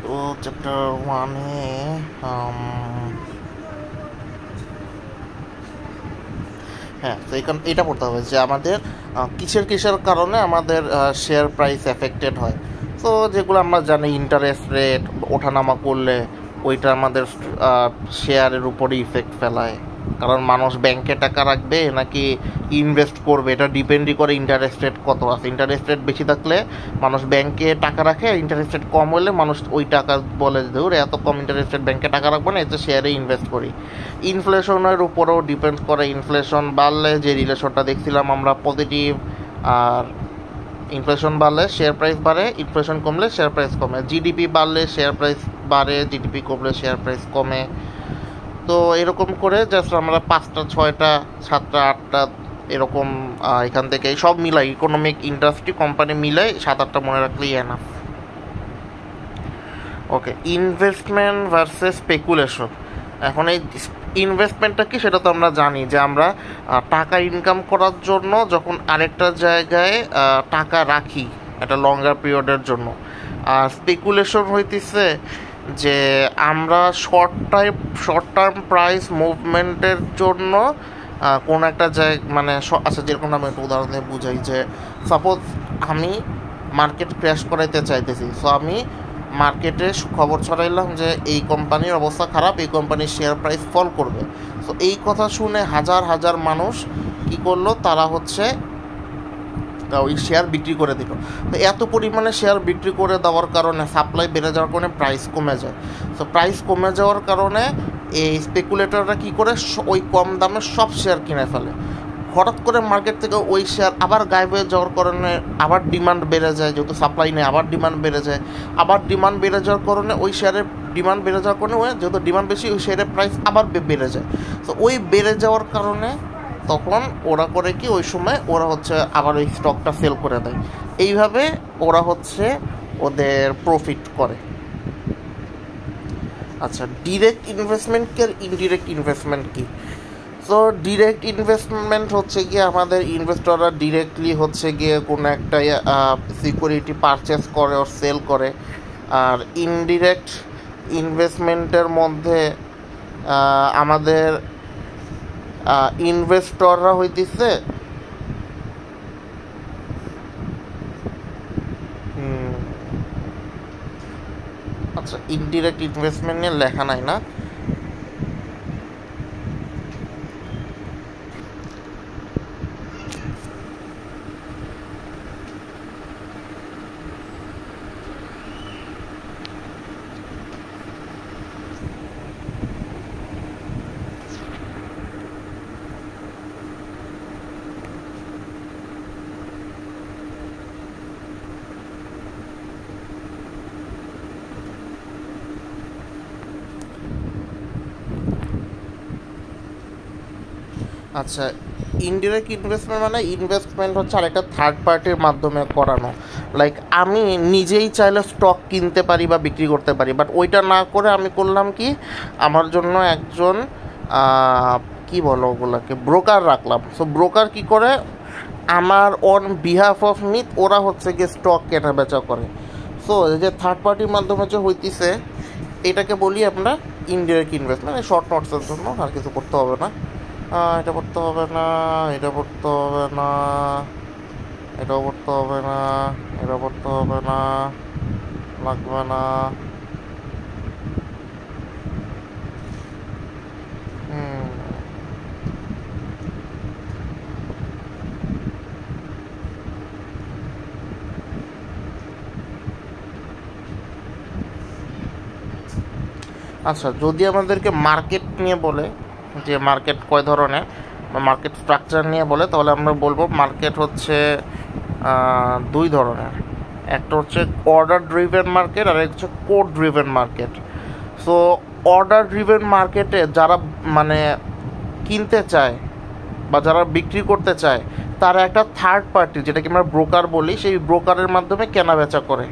তো চ্যাপ্টার 1-এ হ্যাঁ, তো এটা পড়তে হবে যে আমাদের কিসের কারণে আমাদের শেয়ার প্রাইস এফেক্টেড হয়। তো যেগুলো আমরা জানি, ইন্টারেস্ট রেট ওঠানামা করলে ওইটা আমাদের শেয়ারের উপরে ইফেক্ট ফেলায়। কারণ মানুষ ব্যাংকে টাকা রাখবে নাকি ইনভেস্ট করবে, এটা ডিপেন্ডই করে ইন্টারেস্ট রেট কত আছে। ইন্টারেস্ট রেট বেশি থাকলে মানুষ ব্যাংকে টাকা রাখে, আর ইন্টারেস্ট রেট কম হলে মানুষ ওই টাকা বলে ধরে এত কম ইন্টারেস্ট রেট ব্যাংকে টাকা রাখবো না, এতে শেয়ারে ইনভেস্ট করি। ইনফ্লেশনের উপরেও ডিপেন্ড করে। ইনফ্লেশন বাড়লে যে রিলেশনটা দেখছিলাম আমরা পজিটিভ, আর ইনফ্লেশন বাড়লে শেয়ার প্রাইস বাড়ে, ইনফ্লেশন কমলে শেয়ার প্রাইস কমে। জিডিপি বাড়লে শেয়ার প্রাইস বাড়ে, জিডিপি কমলে শেয়ার প্রাইস কমে। তো এরকম করে জাস্ট আমরা 5টা 6টা 7টা 8টা এরকম এখান থেকে সব মিলাই, ইকোনমিক ইন্ডাস্ট্রি কোম্পানি মিলাই 7-8টা মনে রাখলেই এনাফ। ওকে, ইনভেস্টমেন্ট ভার্সেস স্পেকুলেশন। এখন এই ইনভেস্টমেন্টটা কি সেটা তো আমরা জানি, যে আমরা টাকা ইনকাম করার জন্য যখন আরেকটা জায়গায় টাকা রাখি একটা লঙ্গার পিরিয়ডের জন্য। আর স্পেকুলেশন হইতেছে যে আমরা শর্ট টার্ম প্রাইস মুভমেন্টের জন্য কোনো একটা জায়গা, মানে আচ্ছা যেরকম আমি একটা উদাহরণ দিয়ে বুঝাই, যে সাপোজ আমি মার্কেট ক্র্যাশ করাইতে চাইতেছি, সো আমি মার্কেটে খবর ছড়াইলাম যে এই কোম্পানির অবস্থা খারাপ, এই কোম্পানির শেয়ার প্রাইস ফল করবে। তো এই কথা শুনে হাজার হাজার মানুষ কি করলো, তারা হচ্ছে ওই শেয়ার বিক্রি করে দিল। তো এত পরিমাণে শেয়ার বিক্রি করে দেওয়ার কারণে সাপ্লাই বেড়ে যাওয়ার কারণে প্রাইস কমে যায়। তো প্রাইস কমে যাওয়ার কারণে এই স্পেকুলেটররা কী করে, ওই কম দামে সব শেয়ার কিনে ফেলে। হঠাৎ করে মার্কেট থেকে ওই শেয়ার আবার গায়েব হয়ে যাওয়ার কারণে আবার ডিমান্ড বেড়ে যায়, যেহেতু সাপ্লাই নেই আবার ডিমান্ড বেড়ে যায়। আবার ডিমান্ড বেড়ে যাওয়ার কারণে ওই শেয়ারের ডিমান্ড বেড়ে যাওয়ার কারণে যেহেতু ডিমান্ড বেশি, ওই শেয়ারের প্রাইস আবার বেড়ে যায়। তো ওই বেড়ে যাওয়ার কারণে তখন ওরা করে কি, ওই সময় ওরা হচ্ছে আবার ওই স্টকটা সেল করে দেয়। এইভাবে ওরা হচ্ছে ওদের প্রফিট করে। আচ্ছা, ডিরেক্ট ইনভেস্টমেন্ট কি আর ইনডিরেক্ট ইনভেস্টমেন্ট কি? তো ডিরেক্ট ইনভেস্টমেন্ট হচ্ছে গিয়ে আমাদের ইনভেস্টররা ডিরেক্টলি হচ্ছে গিয়ে কোনো একটা সিকিউরিটি পারচেস করে ও সেল করে। আর ইনডিরেক্ট ইনভেস্টমেন্টের মধ্যে আমাদের ইনভেস্টররা হইতেছে আচ্ছা, ইনডিরেক্ট ইনভেস্টমেন্ট নিয়ে লেখা নাই না। আচ্ছা, ইনডিরেক্ট ইনভেস্টমেন্ট মানে ইনভেস্টমেন্ট হচ্ছে আরেকটা থার্ড পার্টির মাধ্যমে করানো। লাইক আমি নিজেই চাইলে স্টক কিনতে পারি বা বিক্রি করতে পারি, বাট ওইটা না করে আমি করলাম কি, আমার জন্য একজন কি বলো ওগুলোকে, ব্রোকার রাখলাম। সো ব্রোকার কি করে, আমার অন বিহাফ অফ মি ওরা হচ্ছে গিয়ে স্টক কেনা বেচা করে। সো এই যে থার্ড পার্টির মাধ্যমে যে হইতেছে, এটাকে বলি আমরা ইনডিরেক্ট ইনভেস্টমেন্ট। শর্ট নোটসের জন্য আর কিছু করতে হবে না। এটা পড়তে হবে না, এটা পড়তে হবে না, এটাও পড়তে হবে না, এটা পড়তে হবে না, লাগবে না। আচ্ছা, যদি আমাদেরকে মার্কেট নিয়ে বলে, যে মার্কেট কয় ধরনের বা মার্কেট স্ট্রাকচার নিয়ে বলে, তাহলে আমরা বলবো মার্কেট হচ্ছে 2 ধরনের। একটা হচ্ছে অর্ডার ড্রিভেন মার্কেট, আর একটা হচ্ছে code driven market. So order driven মার্কেটে যারা মানে কিনতে চায় বা যারা বিক্রি করতে চায়, তারা একটা থার্ড পার্টি, যেটাকে আমরা ব্রোকার বলি, সেই ব্রোকারের মাধ্যমে কেনা বেচা করে।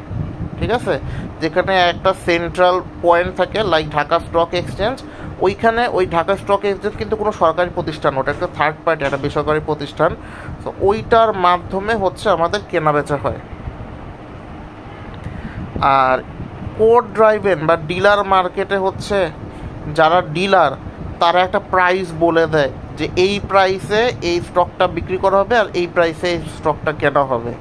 ঠিক আছে, যেখানে একটা সেন্ট্রাল পয়েন্ট থাকে, লাইক ঢাকা স্টক এক্সচেঞ্জ। ওইখানে ওই ঢাকা স্টক এক্সচেঞ্জ কিন্তু কোনো সরকারি প্রতিষ্ঠান, ওটা একটা থার্ড পার্টি, একটা বেসরকারি প্রতিষ্ঠান। তো ওইটার মাধ্যমে হচ্ছে আমাদের কেনা বেচা হয়। আর কোড ড্রাইভেন বা ডিলার মার্কেটে হচ্ছে যারা ডিলার তারা একটা প্রাইস বলে দেয় যে এই প্রাইসে এই স্টকটা বিক্রি করা হবে আর এই প্রাইসে এই স্টকটা কেনা হবে,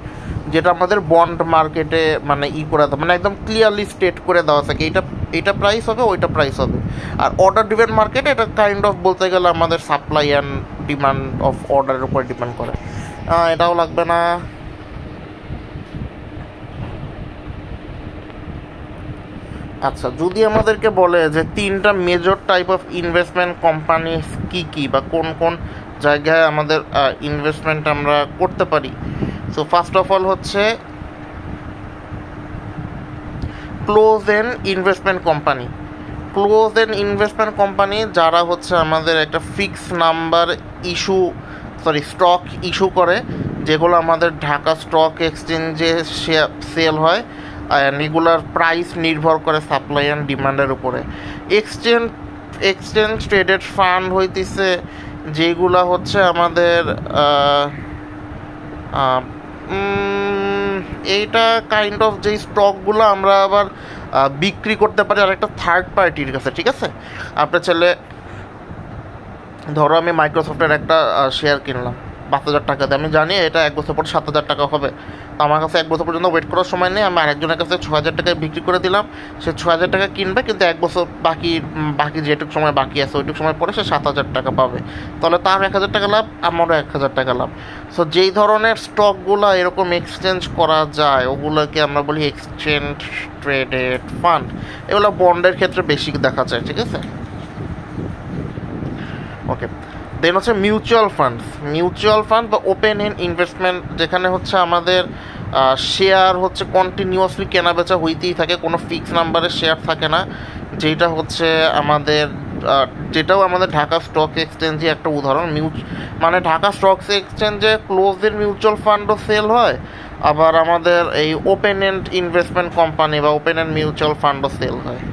যেটা আমাদের বন্ড মার্কেটে মানে করে দেয়, মানে একদম ক্লিয়ারলি স্টেট করে দেওয়া থাকে এইটা এইটা প্রাইস হবে, ওইটা প্রাইস হবে। আর অর্ডার ড্রিভেন মার্কেটে এটা কাইন্ড অফ বলতে গেলে আমাদের সাপ্লাই অ্যান্ড ডিমান্ড অফ অর্ডারের উপর ডিপেন্ড করে। এটাও লাগবে না। আচ্ছা, যদি আমাদেরকে বলে যে 3টা major type of investment company কী কী বা কোন কোন জায়গায় আমাদের ইনভেস্টমেন্ট আমরা করতে পারি, সো ফার্স্ট অফ অল হচ্ছে close end investment company. Close end investment company যারা হচ্ছে আমাদের একটা ফিক্স নাম্বার স্টক ইস্যু করে, যেগুলো আমাদের ঢাকা স্টক এক্সচেঞ্জে সেল হয়, রেগুলার প্রাইস নির্ভর করে সাপ্লাই অ্যান্ড ডিমান্ডের উপরে। এক্সচেঞ্জ ট্রেডেড ফান্ড হইতেছে যেগুলা হচ্ছে আমাদের এইটা কাইন্ড অফ যেই স্টকগুলো আমরা আবার বিক্রি করতে পারি আরেকটা থার্ড পার্টির কাছে, ঠিক আছে? আপনার ছেলে ধরো আমি মাইক্রোসফটের একটা শেয়ার কিনলাম 5,000 টাকা দিয়ে, আমি জানি এটা 1 বছর পর 7,000 টাকা হবে, তো আমার কাছে 1 বছর পর্যন্ত ওয়েট করার সময় নেই, আমি আরেকজনের কাছে 6,000 টাকায় বিক্রি করে দিলাম, সে 6,000 টাকা কিনবে, কিন্তু 1 বছর বাকি যেটুকু সময় বাকি আছে ওইটুকু সময় পরে সে 7,000 টাকা পাবে, তাহলে তার 1,000 টাকা লাভ, আমারও 1,000 টাকা লাভ। সো যেই ধরনের স্টকগুলো এরকম এক্সচেঞ্জ করা যায় ওগুলোকে আমরা বলি এক্সচেঞ্জ ট্রেডেড ফান্ড। এগুলো বন্ডের ক্ষেত্রে বেশি দেখা যায়, ঠিক আছে? ওকে, দেন হচ্ছে মিউচুয়াল ফান্ড বা ওপেন এন্ড ইনভেস্টমেন্ট, যেখানে হচ্ছে আমাদের শেয়ার হচ্ছে কন্টিনিউয়াসলি কেনা বেচা হইতেই থাকে, কোনো ফিক্স নাম্বারের শেয়ার থাকে না, যেটা হচ্ছে যেটাও আমাদের ঢাকা স্টক এক্সচেঞ্জে একটা উদাহরণ। মানে ঢাকা স্টক এক্সচেঞ্জে ক্লোজের মিউচুয়াল ফান্ডও সেল হয়, আবার আমাদের এই ওপেন এন্ড ইনভেস্টমেন্ট কোম্পানি বা ওপেন এন্ড মিউচুয়াল ফান্ডও সেল হয়।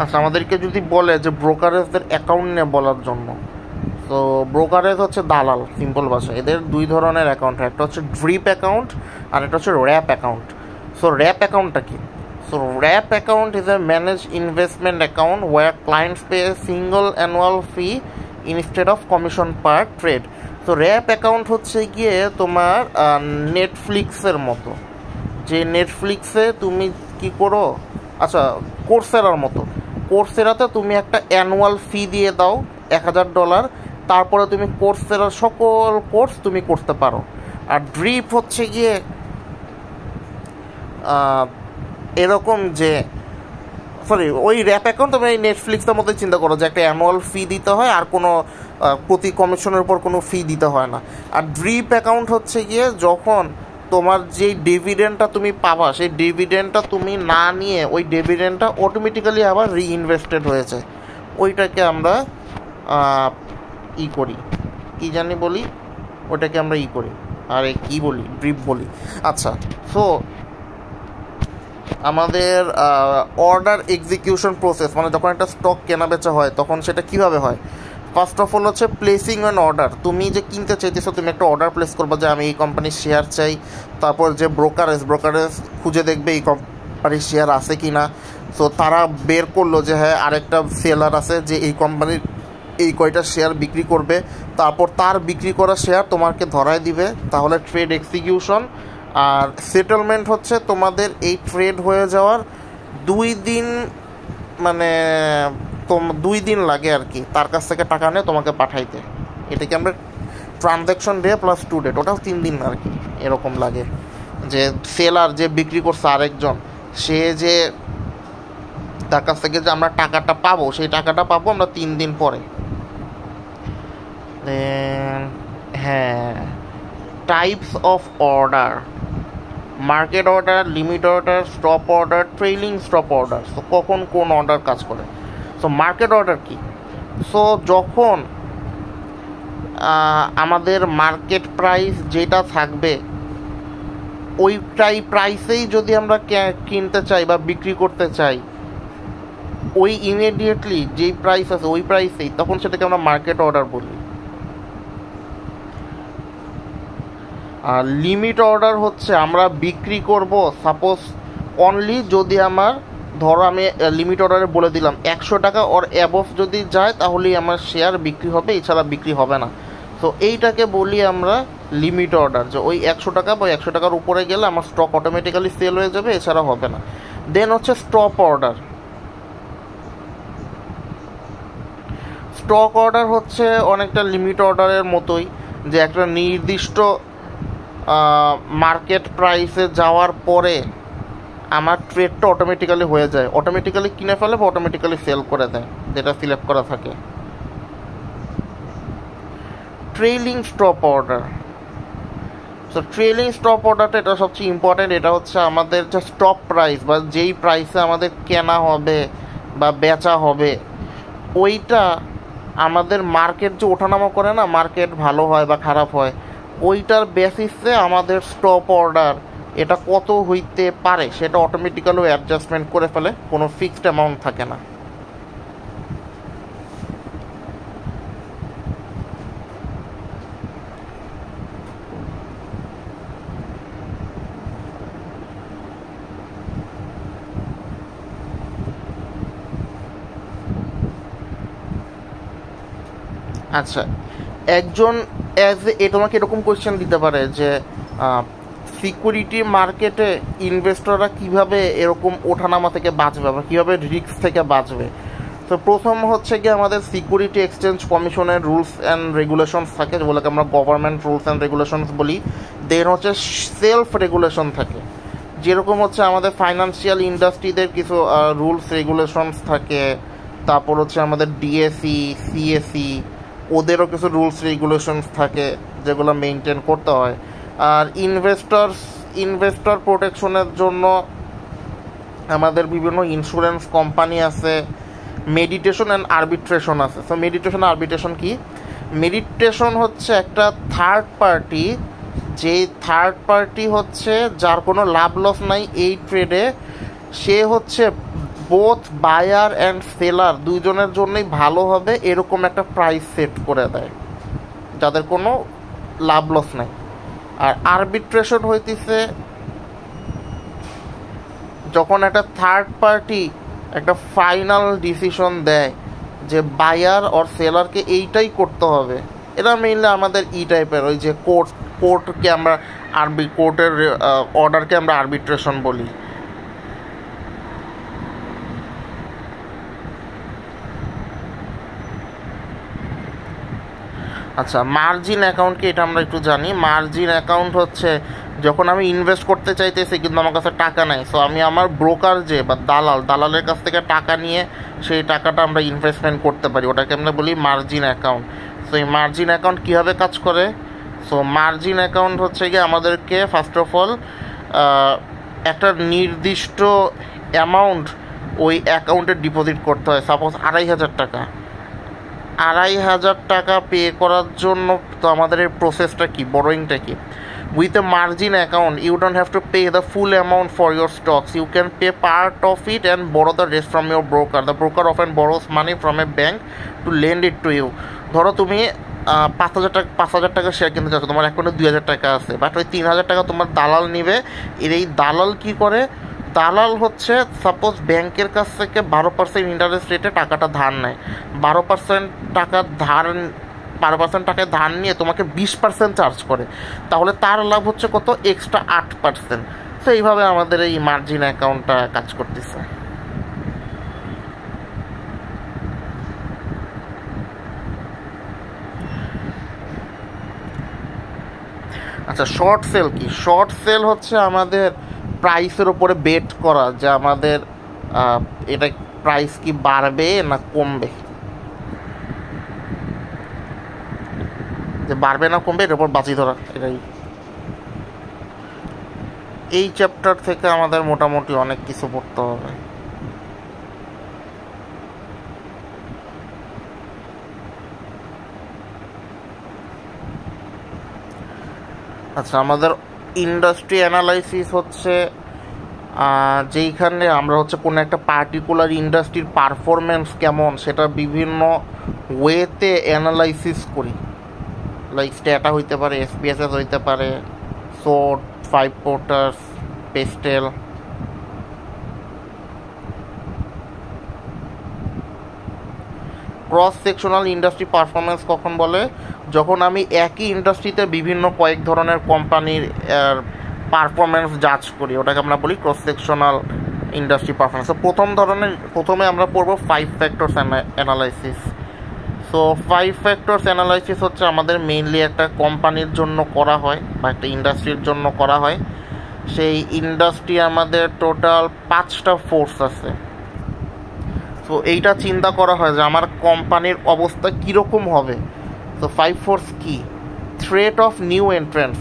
আচ্ছা, আমাদেরকে যদি বলে যে ব্রোকারেজদের অ্যাকাউন্ট নিয়ে বলার জন্য, তো ব্রোকারেজ হচ্ছে দালাল, সিম্পল ভাষা। এদের 2 ধরনের অ্যাকাউন্ট, একটা হচ্ছে ড্রিপ অ্যাকাউন্ট আর একটা হচ্ছে র্যাপ অ্যাকাউন্ট। সো র্যাপ অ্যাকাউন্টটা কি? So wrap account is a manage investment account where clients pay a single annual fee instead of commission per trade. তো র্যাপ অ্যাকাউন্ট হচ্ছে গিয়ে তোমার নেটফ্লিক্সের মতো, যে নেটফ্লিক্সে তুমি কি করো, আচ্ছা কোর্সেরার মতো, কোর্সেরাতে তুমি একটা অ্যানুয়াল ফি দিয়ে দাও $1,000, তারপরে তুমি কোর্সেরার সকল কোর্স তুমি করতে পারো। আর ড্রিপ হচ্ছে গিয়ে এরকম যে ওই র্যাপ অ্যাকাউন্ট তুমি এই নেটফ্লিক্সের মধ্যে চিন্তা করো যে একটা অ্যানুয়াল ফি দিতে হয় আর কোনো প্রতি কমিশনের উপর কোনো ফি দিতে হয় না। আর ড্রিপ অ্যাকাউন্ট হচ্ছে গিয়ে যখন তোমার যেই ডিভিডেন্ডটা তুমি পাবা সেই ডিভিডেন্ডটা তুমি না নিয়ে ওই ডিভিডেন্ডটা অটোমেটিক্যালি আবার রিইনভেস্টেড হয়েছে, ওইটাকে আমরা করি, কি জানি বলি, ওটাকে আমরা করি, আরে কি বলি, ড্রিপ বলি। আচ্ছা, সো আমাদের অর্ডার এক্সিকিউশন প্রসেস, মানে যখন একটা স্টক কেনা বেচা হয় তখন সেটা কিভাবে হয়? ফার্স্ট অফ অল হচ্ছে প্লেসিং অ্যান অর্ডার। তুমি যে কিনতে চাইতেছো তুমি একটা অর্ডার প্লেস করবে যে আমি এই কোম্পানির শেয়ার চাই, তারপর যে ব্রোকারেজ খুঁজে দেখবে এই কোম্পানির শেয়ার আছে কি না। সো তারা বের করলো যে হ্যাঁ আরেকটা সেলার আছে যে এই কোম্পানির এই কয়টা শেয়ার বিক্রি করবে, তারপর তার বিক্রি করা শেয়ার তোমাকে ধরায় দিবে, তাহলে ট্রেড এক্সিকিউশন। আর সেটেলমেন্ট হচ্ছে তোমাদের এই ট্রেড হয়ে যাওয়ার 2 দিন, মানে 2 দিন লাগে আর কি তার কাছ থেকে টাকা নিয়ে তোমাকে পাঠাইতে। এটাকে আমরা transaction day plus two date, ওটাও 3 দিন আর কি এরকম লাগে। যে সেলার যে বিক্রি করছে আরেকজন, সে যে তার কাছ থেকে যে আমরা টাকাটা পাবো সেই টাকাটা পাবো আমরা 3 দিন পরে। হ্যাঁ, types of order. Market order, limit order, stop order, trailing stop order. So কখন কোন অর্ডার কাজ করে? সো মার্কেট অর্ডার কি? সো যখন আমাদের মার্কেট প্রাইস যেটা থাকবে ওইটাই প্রাইসেই যদি আমরা কিনতে চাই বা বিক্রি করতে চাই, ওই ইমিডিয়েটলি যেই প্রাইস আছে ওই প্রাইসেই, তখন সেটাকে আমরা মার্কেট অর্ডার বলি। আর লিমিট অর্ডার হচ্ছে আমরা বিক্রি করব সাপোজ অনলি যদি আমার, ধরো আমি লিমিট অর্ডারে বলে দিলাম 100 টাকা ওর অ্যাবভ যদি যায় তাহলেই আমার শেয়ার বিক্রি হবে, এছাড়া বিক্রি হবে না। তো এইটাকে বলি আমরা লিমিট অর্ডার, যে ওই 100 টাকা বা 100 টাকার উপরে গেলে আমার স্টক অটোমেটিক্যালি সেল হয়ে যাবে, এছাড়া হবে না। দেন হচ্ছে স্টপ অর্ডার। স্টক অর্ডার হচ্ছে অনেকটা লিমিট অর্ডারের মতোই, যে একটা নির্দিষ্ট মার্কেট প্রাইসে যাওয়ার পরে আমার ট্রেডটা অটোমেটিক্যালি হয়ে যায়, অটোমেটিক্যালি কিনে ফেলে বা অটোমেটিক্যালি সেল করে দেয় যেটা সিলেক্ট করা থাকে। Trailing stop order. So trailing stop অর্ডারটা এটা সবচেয়ে ইম্পর্টেন্ট। এটা হচ্ছে আমাদের যে স্টপ প্রাইস বা যেই প্রাইসে আমাদের কেনা হবে বা বেচা হবে, ওইটা আমাদের মার্কেট যে ওঠানামা করে না, মার্কেট ভালো হয় বা খারাপ হয়, ওইটার বেসিসে আমাদের স্টপ অর্ডার এটা কত হইতে পারে সেটা অটোমেটিক্যালি অ্যাডজাস্টমেন্ট করে ফেলে, কোনো ফিক্সড অ্যামাউন্ট থাকে না। আচ্ছা, একজন তোমাকে এরকম কোয়েশ্চেন দিতে পারে যে সিকিউরিটি মার্কেটে ইনভেস্টররা কিভাবে এরকম ওঠানামা থেকে বাঁচবে বা কীভাবে রিস্ক থেকে বাঁচবে। তো প্রথম হচ্ছে কি, আমাদের সিকিউরিটি এক্সচেঞ্জ কমিশনের রুলস অ্যান্ড রেগুলেশনস থাকে, যেগুলোকে আমরা গভর্নমেন্ট রুলস অ্যান্ড রেগুলেশনস বলি। দেন হচ্ছে সেলফ রেগুলেশন থাকে, যেরকম হচ্ছে আমাদের ফাইন্যান্সিয়াল ইন্ডাস্ট্রিদের কিছু রুলস রেগুলেশনস থাকে। তারপর হচ্ছে আমাদের ডিএসি, সিএসি, ওদেরও কিছু রুলস রেগুলেশনস থাকে যেগুলো মেনটেন করতে হয়। আর ইনভেস্টর প্রোটেকশনের জন্য আমাদের বিভিন্ন ইন্স্যুরেন্স কোম্পানি আছে, মেডিটেশন অ্যান্ড আরবিট্রেশন আছে। সো মেডিটেশন আরবিট্রেশন কি? মেডিটেশন হচ্ছে একটা থার্ড পার্টি, যেই থার্ড পার্টি হচ্ছে যার কোনো লাভ লস নাই এই ট্রেডে, সে হচ্ছে বোথ বায়ার অ্যান্ড সেলার দুইজনের জন্যই ভালো হবে এরকম একটা প্রাইস সেট করে দেয়, যাদের কোনো লাভ লস নাই। আর আরবিট্রেশন হইতেছে যখন একটা থার্ড পার্টি একটা ফাইনাল ডিসিশন দেয় যে বায়ার অর সেলারকে এইটাই করতে হবে। এটা মেইনলি আমাদের টাইপের, ওই যে কোর্টকে আমরা কোর্টের অর্ডারকে আমরা আরবিট্রেশন বলি। আচ্ছা, মার্জিন অ্যাকাউন্টকে এটা আমরা একটু জানি। মার্জিন অ্যাকাউন্ট হচ্ছে যখন আমি ইনভেস্ট করতে চাইতেছি কিন্তু আমার কাছে টাকা নাই, সো আমি আমার ব্রোকার যে বা দালালের কাছ থেকে টাকা নিয়ে সেই টাকাটা আমরা ইনভেস্টমেন্ট করতে পারি, ওটাকে আমরা বলি মার্জিন অ্যাকাউন্ট। সো এই মার্জিন অ্যাকাউন্ট কীভাবে কাজ করে? সো মার্জিন অ্যাকাউন্ট হচ্ছে গিয়ে আমাদেরকে ফার্স্ট অফ অল একটা নির্দিষ্ট অ্যামাউন্ট ওই অ্যাকাউন্টে ডিপোজিট করতে হয়। সাপোজ 2,500 টাকা, 2,500 টাকা পে করার জন্য তো আমাদের এই প্রসেসটা কি, বরোয়িংটা কি? With a margin account you don't have to pay the full amount for your stocks, you can pay part of it and borrow the rest from your broker. The broker often borrows money from a bank to lend it to you. ধরো তুমি 5,000 টাকা share কিনতে চাচ্ছ, তোমার অ্যাকাউন্টে 2,000 টাকা আছে, but ওই 3,000 টাকা তোমার দালাল নিবে। এই দালাল কি করে? দালাল হচ্ছে সাপোজ ব্যাংকের কাছ থেকে 12% ইন্টারেস্ট রেটে টাকাটা ধার নেয়। 12% টাকায় ধার নিয়ে তোমাকে 20% চার্জ করে, তাহলে তার লাভ হচ্ছে কত? এক্সট্রা 8%। তো এইভাবে আমাদের এই মার্জিন অ্যাকাউন্টটা কাজ করতেছে। আচ্ছা, শর্ট সেল কি? শর্ট সেল হচ্ছে আমাদের প্রাইসের ওপরে বেট করা, যে আমাদের এটা প্রাইস কি বাড়বে না কমবে, যে বাড়বে না কমবে এর উপর বাজি ধরা, এটাই। এই চ্যাপ্টার থেকে আমাদের মোটামুটি অনেক কিছু পড়তে হবে। আচ্ছা, আমাদের ইন্ডাস্ট্রি অ্যানালাইসিস হচ্ছে যেইখানে আমরা হচ্ছে কোনো একটা পার্টিকুলার ইন্ডাস্ট্রির পারফরমেন্স কেমন সেটা বিভিন্ন ওয়েতে অ্যানালাইসিস করি। লাইক স্ট্যাটা হইতে পারে, এসপিএসএস হইতে পারে, sort, 5 পোর্টার্স, pastel. Cross sectional industry performance কখন বলে? যখন আমি একই ইন্ডাস্ট্রিতে বিভিন্ন কয়েক ধরনের কোম্পানির পারফরমেন্স জাজ করি, ওটাকে আমরা বলি ক্রস সেকশনাল ইন্ডাস্ট্রি পারফরমেন্স। তো প্রথমে আমরা পড়বো 5 factors analysis. So 5 factors analysis হচ্ছে আমাদের মেইনলি একটা কোম্পানির জন্য করা হয় বা একটা ইন্ডাস্ট্রির জন্য করা হয়। সেই ইন্ডাস্ট্রি আমাদের টোটাল 5টা ফোর্স আছে। তো এইটা চিন্তা করা হয় যে আমার কোম্পানির অবস্থা কীরকম হবে। তো 5 ফোর্স কি? থ্রেট অফ নিউ এন্ট্রেন্টস,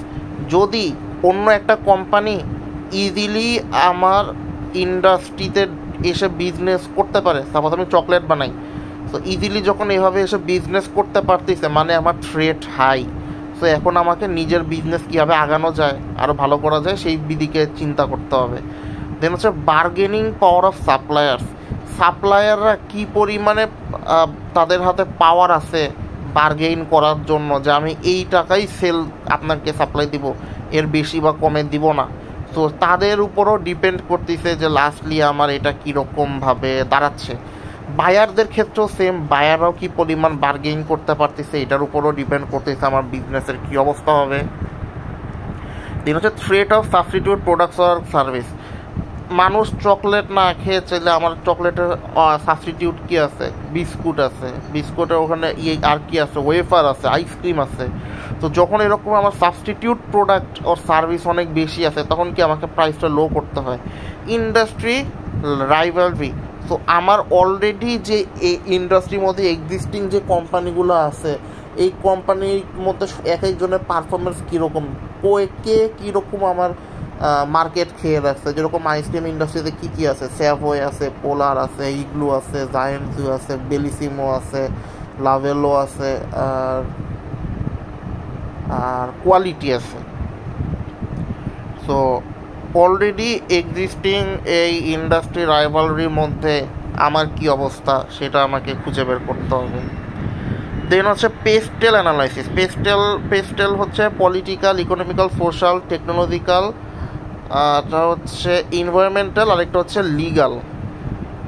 যদি অন্য একটা কোম্পানি ইজিলি আমার ইন্ডাস্ট্রিতে এসে বিজনেস করতে পারে, সাপোজ আমি চকলেট বানাই, তো ইজিলি যখন এভাবে এসে বিজনেস করতে পারতেছে মানে আমার থ্রেট হাই। সো এখন আমাকে নিজের বিজনেস কীভাবে আগানো যায়, আরও ভালো করা যায়, সেই দিকে চিন্তা করতে হবে। দেন হচ্ছে বার্গেনিং পাওয়ার অফ সাপ্লায়ার্স, সাপ্লায়াররা কী পরিমাণে তাদের হাতে পাওয়ার আছে বার্গেইন করার জন্য যে আমি এই টাকাই সেল আপনাকে সাপ্লাই দিব, এর বেশি বা কমে দিব না। তো তাদের উপরও ডিপেন্ড করতেছে যে লাস্টলি আমার এটা কীরকমভাবে দাঁড়াচ্ছে। বায়ারদের ক্ষেত্রেও সেম, বায়াররাও কী পরিমাণ বার্গেইন করতে পারতেছে এটার উপরও ডিপেন্ড করতেছে আমার বিজনেসের কী অবস্থা হবে। দিন হচ্ছে threat of substitute products or service, মানুষ চকলেট না খেয়ে চাইলে আমার চকলেটের সাবস্টিটিউট কী আছে? বিস্কুট আছে, বিস্কুটের ওখানে আর কি আছে? ওয়েফার আছে, আইসক্রিম আছে। তো যখন এরকম আমার সাবস্টিটিউট প্রোডাক্ট ওর সার্ভিস অনেক বেশি আছে তখন কি আমাকে প্রাইসটা লো করতে হয়। ইন্ডাস্ট্রি রাইভালরি, তো আমার অলরেডি যে এই ইন্ডাস্ট্রির মধ্যে এক্সিস্টিং যে কোম্পানিগুলো আছে এই কোম্পানির মধ্যে এক একজনের পারফরমেন্স কীরকম, কে কীরকম আমার মার্কেট খেয়ে রাখছে। যেরকম আইসক্রিম ইন্ডাস্ট্রিতে কী কী আছে? স্যাভয় আছে, পোলার আছে, ইগলু আছে, জায়েন্ট জু আছে, বেলিসিমো আছে, লাভেলো আছে, আর কোয়ালিটি আছে। সো অলরেডি এক্সিস্টিং এই ইন্ডাস্ট্রি রাইভালরির মধ্যে আমার কি অবস্থা সেটা আমাকে খুঁজে বের করতে হবে। দেন হচ্ছে পেস্টেল অ্যানালাইসিস। পেস্টেল হচ্ছে পলিটিক্যাল, ইকোনমিক্যাল, সোশ্যাল, টেকনোলজিক্যাল, এটা হচ্ছে ইনভায়রনমেন্টাল, আরেকটা হচ্ছে লিগাল।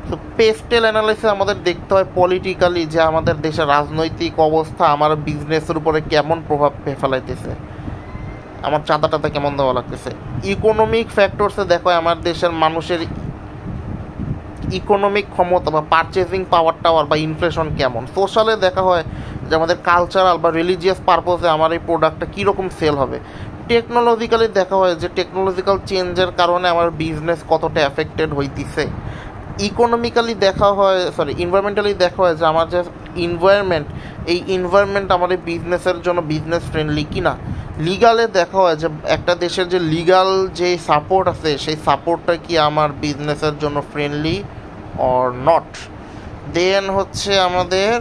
তো পেস্টেল অ্যানালাইসিস আমাদের দেখতে হয় পলিটিক্যালি যে আমাদের দেশের রাজনৈতিক অবস্থা আমার বিজনেসের উপরে কেমন প্রভাব ফেলাইতেছে, আমার চাঁদাটাতে কেমন দেওয়া লাগতেছে। ইকোনমিক ফ্যাক্টরসে দেখো আমার দেশের মানুষের ইকোনমিক ক্ষমতা বা পারচেজিং পাওয়ার বা ইনফ্লেশন কেমন। সোশ্যালে দেখা হয় যে আমাদের কালচারাল বা রিলিজিয়াস পারপোজে আমার এই প্রোডাক্টটা কীরকম সেল হবে। টেকনোলজিক্যালি দেখা হয় যে টেকনোলজিক্যাল চেঞ্জের কারণে আমার বিজনেস কতটা এফেক্টেড হইতেছে। ইকোনমিক্যালি দেখা হয়, এনভায়রনমেন্টালি দেখা হয় যে আমার যে এনভায়রনমেন্ট, এই এনভায়রনমেন্ট আমার এই বিজনেসের জন্য বিজনেস ফ্রেন্ডলি কিনা। লিগালে দেখা হয় যে একটা দেশের যে লিগাল যে সাপোর্ট আছে সেই সাপোর্টটা কি আমার বিজনেসের জন্য ফ্রেন্ডলি অর নট। দেন হচ্ছে আমাদের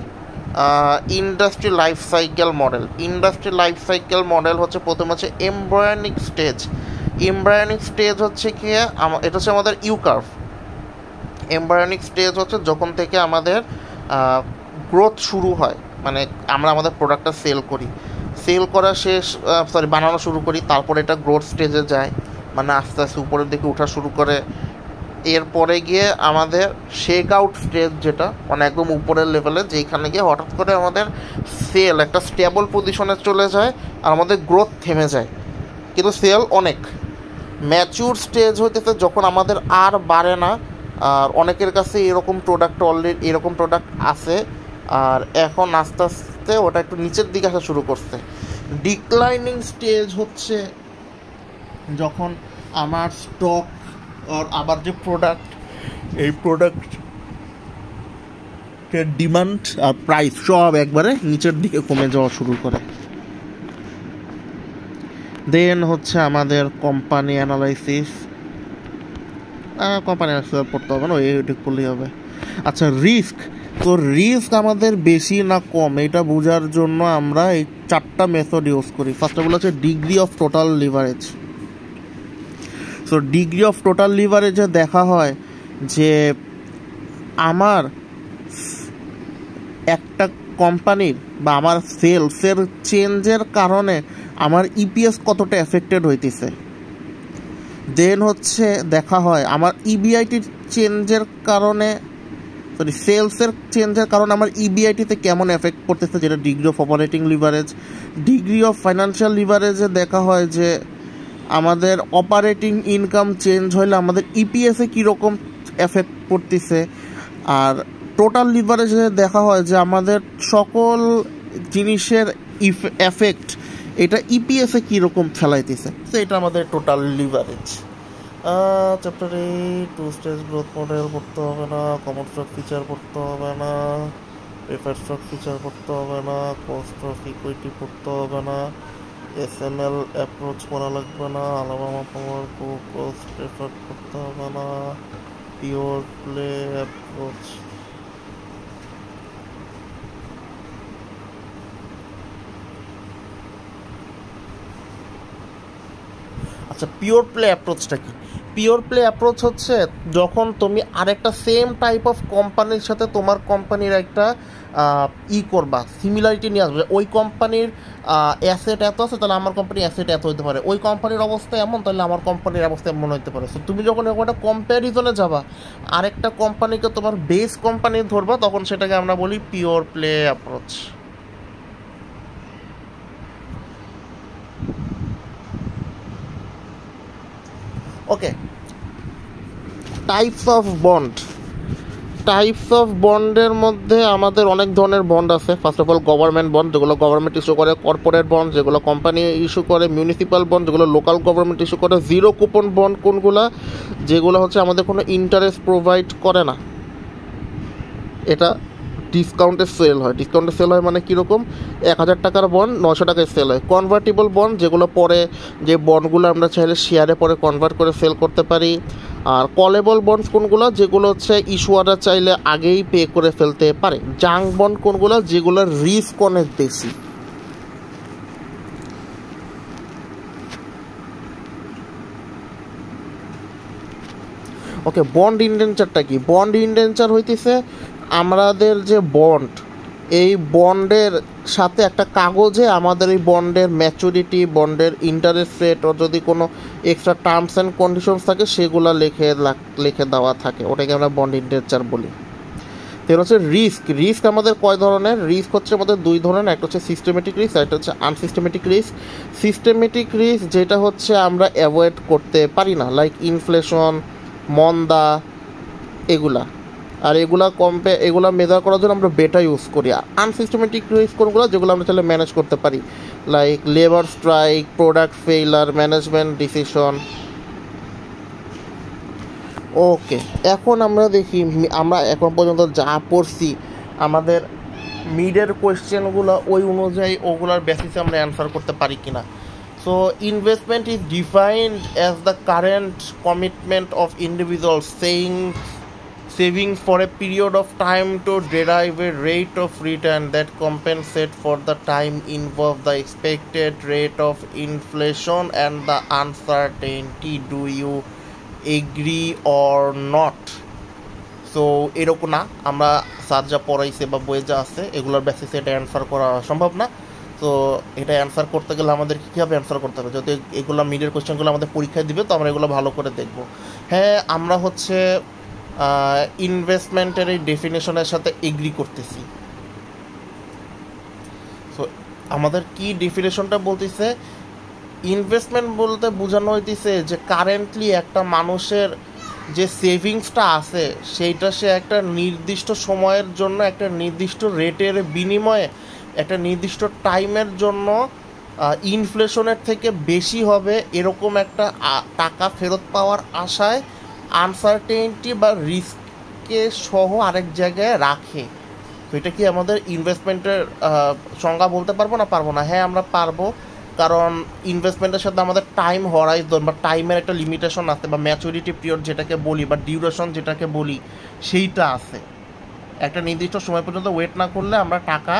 industry life cycle model. Industry life cycle model হচ্ছে প্রথম হচ্ছে এমব্রায়োনিক স্টেজ। এমব্রায়োনিক স্টেজ হচ্ছে কি, এটা হচ্ছে আমাদের ইউ কার্ভ। এমব্রায়োনিক স্টেজ হচ্ছে যখন থেকে আমাদের গ্রোথ শুরু হয়, মানে আমরা আমাদের প্রোডাক্টটা সেল করি, সেল করা বানানো শুরু করি, তারপরে এটা গ্রোথ স্টেজে যায়, মানে আস্তে আস্তে উপরের দিকে ওঠা শুরু করে। এরপরে গিয়ে আমাদের শেক আউট স্টেজ, যেটা মানে একদম উপরের লেভেলে, যেখানে গিয়ে হঠাৎ করে আমাদের সেল একটা স্টেবল পজিশনে চলে যায় আর আমাদের গ্রোথ থেমে যায়, কিন্তু সেল অনেক। ম্যাচিউর স্টেজ হইতেছে যখন আমাদের আর বাড়ে না, আর অনেকের কাছে এরকম প্রোডাক্ট আছে আর এখন আস্তে আস্তে ওটা একটু নিচের দিকে আসা শুরু করছে। ডিক্লাইনিং স্টেজ হচ্ছে যখন আমার স্টক আর আবার যে এই প্রোডাক্টের ডিমান্ড আর প্রাইস সব একবারে নিচের দিকে কমে যাওয়া শুরু করে। দেন হচ্ছে আমাদের কোম্পানি অ্যানালাইসিস, কোম্পানি অ্যানালাইসিস পড়তে হবে না, এইটুকু করলেই হবে। আচ্ছা, রিস্ক। তো রিস্ক আমাদের বেশি না কম এটা বোঝার জন্য আমরা এই 4টা মেথড ইউজ করি। ফার্স্ট অফ অল হচ্ছে degree of total leverage. So degree of total লিভারেজে দেখা হয় যে আমার একটা কোম্পানির বা আমার সেলসের চেঞ্জের কারণে আমার ইপিএস কতটা এফেক্টেড হইতেছে। দেন হচ্ছে দেখা হয় আমার ইবিআইটির চেঞ্জের কারণে, সরি সেলসের চেঞ্জের কারণে আমার ইবিআইটিতে কেমন এফেক্ট করতেছে, যেটা degree of operating leverage. Degree of financial লিভারেজে দেখা হয় যে আমাদের অপারেটিং ইনকাম চেঞ্জ হলে আমাদের ইপিএসে কীরকম এফেক্ট পড়তেছে। আর টোটাল লিভারেজে দেখা হয় যে আমাদের সকল জিনিসের এফেক্ট এটা ইপিএসে কীরকম ফেলাইতেছে। তো এটা আমাদের টোটাল লিভারেজ। চ্যাপ্টারে 2 স্টেজ গ্রোথ মডেল পড়তে হবে না, কমন স্টক ফিচার পড়তে হবে না, প্রেফার্ড স্টক ফিচার পড়তে হবে না, কস্ট অফ ইকুইটি পড়তে হবে না, এসএমএল অ্যাপ্রোচ পড়া লাগবে না, আলাবামা পাওয়ার কস্ট প্রেফার্ড পড়তে হবে না, পিওর প্লে অ্যাপ্রোচ। আচ্ছা, পিওর প্লে অ্যাপ্রোচটা কি? পিওর প্লে অ্যাপ্রোচ হচ্ছে যখন তুমি আরেকটা সেম টাইপ অফ কোম্পানির সাথে তোমার কোম্পানির একটা করবা, সিমিলারিটি নিয়ে আসবে। ওই কোম্পানির অ্যাসেট এত আছে, তাহলে আমার কোম্পানির অ্যাসেট এত হতে পারে। ওই কোম্পানির অবস্থা এমন, তাহলে আমার কোম্পানির অবস্থা এমন হতে পারে। সো তুমি যখন এরকম একটা কম্প্যারিজনে যাবা, আরেকটা কোম্পানিকে তোমার বেস কোম্পানি ধরবা, তখন সেটাকে আমরা বলি pure play approach. Okay, types of bond. Types of বন্ডের মধ্যে আমাদের অনেক ধরনের বন্ড আছে। First of all government bond, যেগুলো গভর্নমেন্ট ইস্যু করে, কর্পোরেট বন্ড যেগুলো কোম্পানি ইস্যু করে, মিউনিসিপ্যাল বন্ড যেগুলো লোকাল গভর্নমেন্ট ইস্যু করে, জিরো কুপন বন্ড কোনগুলো, যেগুলো হচ্ছে আমাদের কোনো ইন্টারেস্ট প্রোভাইড করে না, এটা ডিসকাউন্টে সেল হয়। ডিসকাউন্টে সেল হয় মানে কীরকম, 1000 টাকার বন্ড 900 টাকায় সেল হয়। কনভার্টেবল বন্ড, যেগুলো পরে যে বন্ডগুলো আমরা চাইলে শেয়ারে পরে কনভার্ট করে সেল করতে পারি। আর কলেবল বন্ডস কোনগুলো, যেগুলো হচ্ছে ইস্যুয়াররা চাইলে আগেই পে করে ফেলতে পারে। জাঙ্ক বন্ড কোনগুলো, যেগুলোর রিস্ক অনেক বেশি। ওকে, বন্ড ইন্ডেঞ্চারটা কি? বন্ড ইন্ডেঞ্চার হইতেছে আমাদের যে বন্ড, এই বন্ডের সাথে একটা কাগজে আমাদের এই বন্ডের ম্যাচুরিটি, বন্ডের ইন্টারেস্ট রেট, ও যদি কোনো এক্সট্রা টার্মস অ্যান্ড কন্ডিশনস থাকে সেগুলো লিখে দেওয়া থাকে, ওটাকে আমরা বন্ড ইন্ডেঞ্চার বলি। তো হচ্ছে রিস্ক। রিস্ক আমাদের কয় ধরনের? রিস্ক হচ্ছে আমাদের 2 ধরনের, একটা হচ্ছে সিস্টেমেটিক রিস্ক, একটা হচ্ছে আনসিস্টেমেটিক রিস্ক। সিস্টেমেটিক রিস্ক যেটা হচ্ছে আমরা অ্যাভয়েড করতে পারি না, লাইক ইনফ্লেশন, মন্দা, এগুলা। আর এগুলা মেজার করার জন্য আমরা বেটা ইউজ করি। আনসিস্টেমেটিক রিস্ক কোনগুলো, যেগুলো আমরা চাইলে ম্যানেজ করতে পারি, like labour strike, product failure, management decision. Okay, এখন আমরা দেখি আমরা এখন পর্যন্ত যা পড়ছি আমাদের মিডের কোয়েশ্চেনগুলো ওই অনুযায়ী ওগুলার বেসিসে আমরা অ্যান্সার করতে পারি কিনা। So investment is defined as the current commitment of individual saving for a period of time to derive a rate of return that compensate for the time involved, the expected rate of inflation and the uncertainty. Do you agree or not? So এরকম না, আমরা sir যা পড়াইছে বা বইয়ে যা আছে এগুলোর বেসিসে এটা অ্যান্সার করা সম্ভব না। তো এটা অ্যান্সার করতে গেলে আমাদের কীভাবে অ্যান্সার করতে হবে, যদি এগুলো মিডের কোয়েশ্চেনগুলো আমাদের পরীক্ষায় দিবে তো আমরা এগুলো ভালো করে দেখব। হ্যাঁ, আমরা হচ্ছে ইনভেস্টমেন্টের এই ডেফিনেশনের সাথে এগ্রি করতেছি। সো আমাদের কি ডেফিনেশনটা বলতেছে, ইনভেস্টমেন্ট বলতে বোঝানো হইতেছে যে কারেন্টলি একটা মানুষের যে সেভিংসটা আছে সেইটা সে একটা নির্দিষ্ট সময়ের জন্য একটা নির্দিষ্ট রেটের বিনিময়ে একটা নির্দিষ্ট টাইমের জন্য ইনফ্লেশনের থেকে বেশি হবে এরকম একটা টাকা ফেরত পাওয়ার আশায় আনসার্টেনিটি বা রিস্ককে সহ আরেক জায়গায় রাখে। তো এটা কি আমাদের ইনভেস্টমেন্টের সংজ্ঞা বলতে পারবো না? পারবো না। হ্যাঁ, আমরা পারবো, কারণ ইনভেস্টমেন্টের সাথে আমাদের টাইম হরাইজন বা টাইমের একটা লিমিটেশন আছে, বা ম্যাচুরিটি পিরিয়ড যেটাকে বলি, বা ডিউরেশন যেটাকে বলি, সেইটা আছে। একটা নির্দিষ্ট সময় পর্যন্ত ওয়েট না করলে আমরা টাকা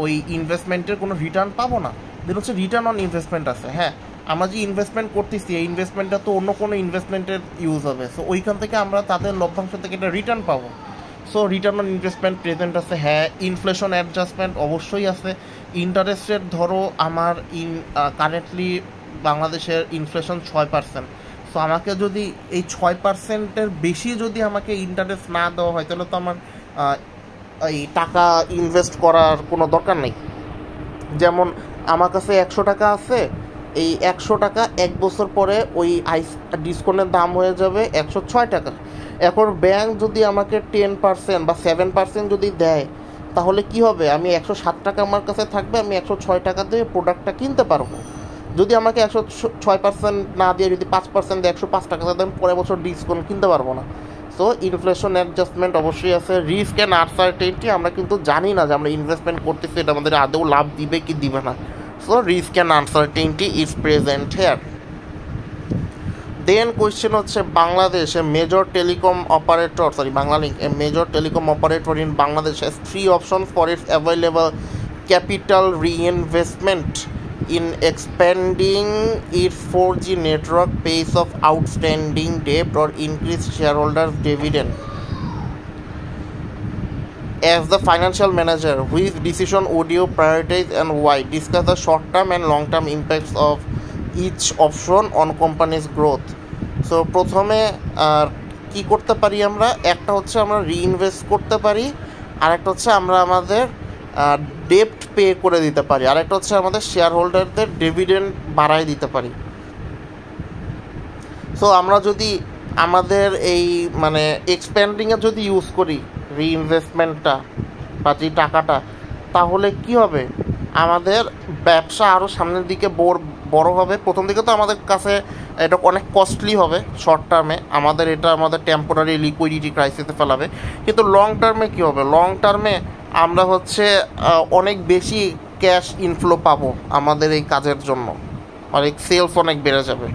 ওই ইনভেস্টমেন্টের কোনো রিটার্ন পাবো না। দেন হচ্ছে রিটার্ন অন ইনভেস্টমেন্ট আছে। হ্যাঁ, আমরা যে ইনভেস্টমেন্ট করতেছি এই ইনভেস্টমেন্টটা তো অন্য কোনো ইনভেস্টমেন্টের ইউজ হবে, সো ওইখান থেকে আমরা তাদের লভ্যাংশ থেকে একটা রিটার্ন পাবো। So return on investment present আছে। হ্যাঁ, ইনফ্লেশন অ্যাডজাস্টমেন্ট অবশ্যই আছে। ইন্টারেস্ট রেট ধরো আমার কারেন্টলি বাংলাদেশের ইনফ্লেশন 6%। সো আমাকে যদি এই 6%-এর বেশি যদি আমাকে ইন্টারেস্ট না দেওয়া হয় তাহলে তো আমার এই টাকা ইনভেস্ট করার কোনো দরকার নেই। যেমন আমার কাছে 100 টাকা আছে, এই 100 টাকা 1 বছর পরে ওই ডিসকাউন্টের দাম হয়ে যাবে 106 টাকা। এখন ব্যাংক যদি আমাকে 10% বা 7% যদি দেয় তাহলে কি হবে? আমি 107 টাকা আমার কাছে থাকবে, আমি 106 টাকা দিয়ে প্রোডাক্টটা কিনতে পারবো। যদি আমাকে 106% না দিয়ে যদি 5% দেয় 105 টাকা দিয়ে আমি পরের বছর ডিসকাউন্ট কিনতে পারবো না। সো ইনফ্লেশন অ্যাডজাস্টমেন্ট অবশ্যই আছে। রিস্ক অ্যান্ড আনসার্টেনিটি, আমরা কিন্তু জানি না যে আমরা ইনভেস্টমেন্ট করতেছি এটা আমাদের আদৌ লাভ দিবে কি দিবে না। So risk and uncertainty is present here. Then question হচ্ছে Bangladesh major telecom operator, Banglalink, a major telecom operator in Bangladesh has 3 options for its available capital reinvestment in expanding its 4G network, pace of outstanding debt, or increase shareholders' dividend. As the financial manager, which decision would you prioritize and why? Discuss the short-term and long-term impacts of each option on company's growth. So প্রথমে কি করতে পারি আমরা? একটা হচ্ছে আমরা reinvest করতে পারি, আরেকটা হচ্ছে আমরা আমাদের ডেপ্ট পে করে দিতে পারি, আরেকটা হচ্ছে আমাদের শেয়ার হোল্ডারদের ডিভিডেন্ড বাড়ায় দিতে পারি। সো আমরা যদি আমাদের এই মানে এক্সপ্যান্ডিংয়ে যদি ইউজ করি রিইনভেস্টমেন্টটা বা যে টাকাটা, তাহলে কি হবে? আমাদের ব্যবসা আরও সামনের দিকে বড় হবে। প্রথম দিকে তো আমাদের কাছে এটা অনেক কস্টলি হবে শর্ট টার্মে, এটা আমাদের টেম্পোরারি লিকুইডিটি ক্রাইসিসে ফেলাবে। কিন্তু লং টার্মে কী হবে? লং টার্মে আমরা হচ্ছে অনেক বেশি ক্যাশ ইনফ্লো পাবো আমাদের এই কাজের জন্য, অনেক সেলস অনেক বেড়ে যাবে।